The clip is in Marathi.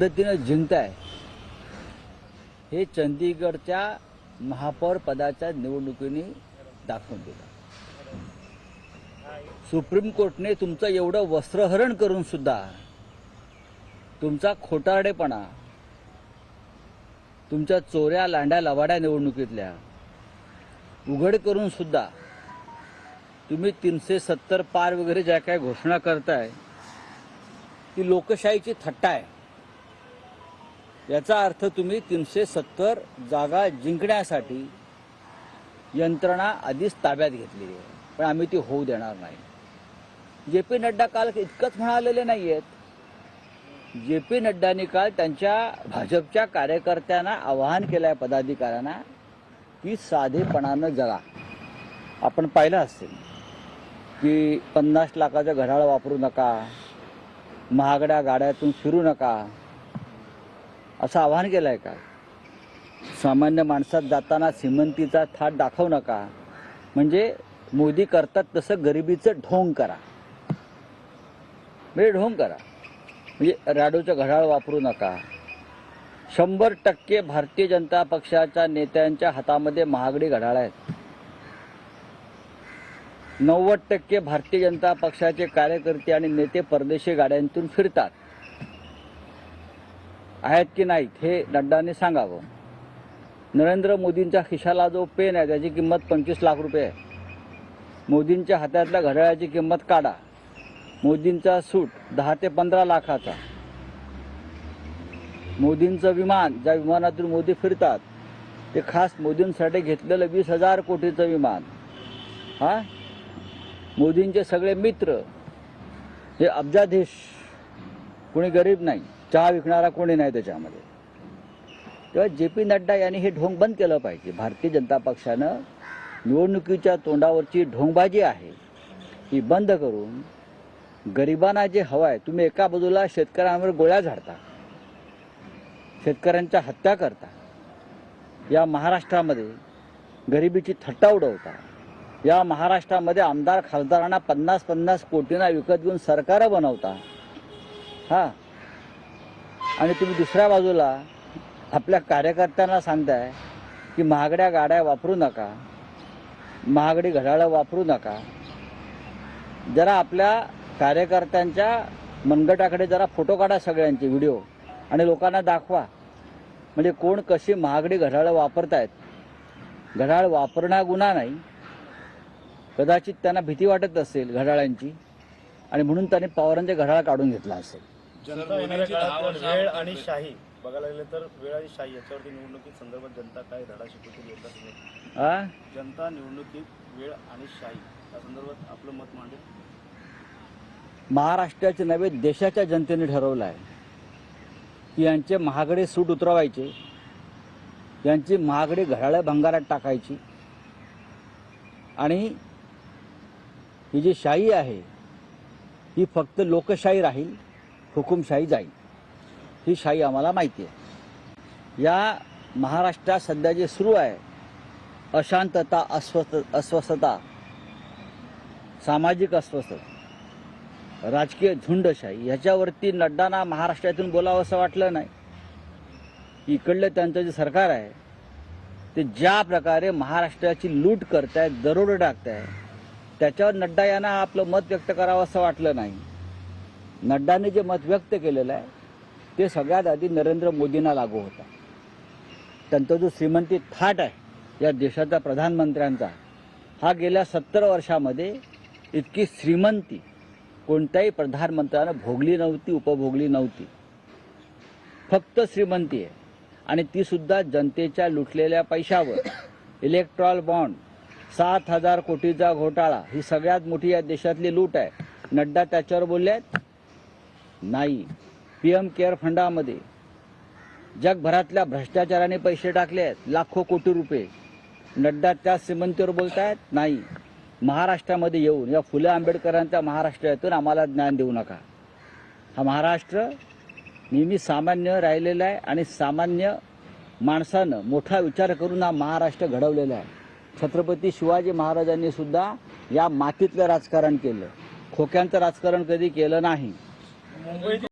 पद्धतीने जिंकताय हे चंदीगडच्या महापौर पदाच्या निवडणुकीने दाखवून दिलं। सुप्रीम कोर्टने तुमचं एवढं वस्त्रहरण करून सुद्धा तुमचा खोटारडेपणा, तुमच्या चोऱ्या लांड्या लवाड्या निवडणुकीतल्या उघड करून सुद्धा तुम्ही 370 पार वगैरे ज्या काय घोषणा करताय ती लोकशाहीची थट्टा आहे। याचा अर्थ तुम्ही 370 जागा जिंकण्यासाठी यंत्रणा आधीच ताब्यात घेतलेली आहे, पण आम्ही ती होऊ देणार नाही। जे.पी. नड्डा काल इतकंच म्हणालेले नाहीयेत। जे.पी. नड्डांनी काल त्यांच्या भाजपच्या कार्यकर्त्यांना आवाहन केलंय, पदाधिकाऱ्यांना, की साधेपणानं जगा। आपण पाहिलं असेल की 50 लाखाचं घड्याळ वापरू नका, महागड्या गाड्यातून फिरू नका, असं आवाहन केलंय का? सामान्य माणसात जाताना श्रीमंतीचा थाट दाखवू नका, म्हणजे मोदी करतात तसं गरिबीचं ढोंग करा, म्हणजे ढोंग करा, म्हणजे राडोचं घड्याळ वापरू नका। 100% भारतीय जनता पक्षाच्या नेत्यांच्या हातामध्ये महागडी घड्याळ आहेत। 90% भारतीय जनता पक्षाचे कार्यकर्ते आणि नेते परदेशी गाड्यांतून फिरतात, आहेत की नाहीत हे नड्डांनी सांगावं। नरेंद्र मोदींच्या खिशाला जो पेन आहे त्याची किंमत 25 लाख रुपये आहे। मोदींच्या हातातल्या घड्याळाची किंमत काढा। मोदींचा सूट 10 ते 15 लाखाचा। मोदींचं विमान, ज्या विमानातून मोदी फिरतात ते खास मोदींसाठी घेतलेलं 20,000 कोटीचं विमान। मोदींचे सगळे मित्र हे अब्जाधीश, कोणी गरीब नाही, चहा विकणारा कोणी नाही त्याच्यामध्ये। तेव्हा जे.पी. नड्डा यांनी हे ढोंग बंद केलं पाहिजे। भारतीय जनता पक्षानं निवडणुकीच्या तोंडावरची ढोंगबाजी आहे ही बंद करून गरिबांना जे हवं आहे, तुम्ही एका बाजूला शेतकऱ्यांवर गोळ्या झाडता, शेतकऱ्यांच्या हत्या करता, या महाराष्ट्रामध्ये गरिबीची थट्टा उडवता, या महाराष्ट्रामध्ये आमदार खासदारांना 50-50 कोटींना विकत घेऊन सरकार बनवता, आणि तुम्ही दुसऱ्या बाजूला आपल्या कार्यकर्त्यांना सांगताय की महागड्या गाड्या वापरू नका, महागडी घड्याळं वापरू नका। जरा आपल्या कार्यकर्त्यांच्या मनगटाकडे जरा फोटो काढा, सगळ्यांचे व्हिडिओ, आणि लोकांना दाखवा, म्हणजे कोण कशी महागडी घड्याळं वापरतायत। घड्याळ वापरणं गुन्हा नाही, कदाचित त्यांना भीती वाटत असेल घड्याळांची, आणि म्हणून त्यांनी पवारांचे घड्याळ काढून घेतला असेल। जनता येणाऱ्या काळात वेळ आणि शाही बघायला गेलं तर वेळ आणि शाही याच्यावरती निवडणुकीत संदर्भात जनता काय धडा शिकवतील येतात? जनता निवडणुकीत वेळ आणि शाही या संदर्भात आपलं मत मांडेल? महाराष्ट्राचे नव्हे देशाच्या जनतेने ठरवलं आहे की यांचे महागडे सूट उतरवायचे, यांची महागडी घड्याळं भंगारात टाकायची, आणि ही जी शाही आहे ही फक्त लोकशाही राहील, हुकुमशाही जाईल। ही शाही आम्हाला माहिती आहे। या महाराष्ट्रात सध्या जे सुरू आहे अशांतता, अस्वस्थता, सामाजिक अस्वस्थता, राजकीय झुंडशाही, ह्याच्यावरती नड्डांना महाराष्ट्रातून बोलावं असं वाटलं नाही। इकडलं त्यांचं जे सरकार आहे ते ज्या प्रकारे महाराष्ट्राची लूट करतायत, दरोडे टाकतायत, त्याच्यावर नड्डा यांना आपलं मत व्यक्त करावं असं वाटलं नाही। नड्डाने जे मत व्यक्त केलेलं आहे ते सगळ्यात आधी नरेंद्र मोदींना लागू होता। त्यांचा जो श्रीमंती थाट आहे या देशाच्या प्रधानमंत्र्यांचा, हा गेल्या 70 वर्षामध्ये इतकी श्रीमंती कोणत्याही प्रधानमंत्र्यानं भोगली नव्हती, उपभोगली नव्हती। फक्त श्रीमंती आहे, आणि ती सुद्धा जनतेच्या लुटलेल्या पैशावर। इलेक्ट्रॉल बॉन्ड, 7,000 कोटीचा घोटाळा, ही सगळ्यात मोठी या देशातली लूट आहे। नड्डा त्याच्यावर बोलले नाही। PM केअर फंडामध्ये जगभरातल्या भ्रष्टाचाराने पैसे टाकले आहेत, लाखो कोटी रुपये। नड्डा त्या श्रीमंतीवर बोलतायत नाही। महाराष्ट्रामध्ये येऊन या फुले आंबेडकरांच्या महाराष्ट्रातून आम्हाला ज्ञान देऊ नका। हा महाराष्ट्र नेहमी सामान्य राहिलेला आहे, आणि सामान्य माणसानं मोठा विचार करून हा महाराष्ट्र घडवलेला आहे। छत्रपती शिवाजी महाराजांनी सुद्धा या मातीतलं राजकारण केलं, खोक्यांचं राजकारण कधी केलं नाही।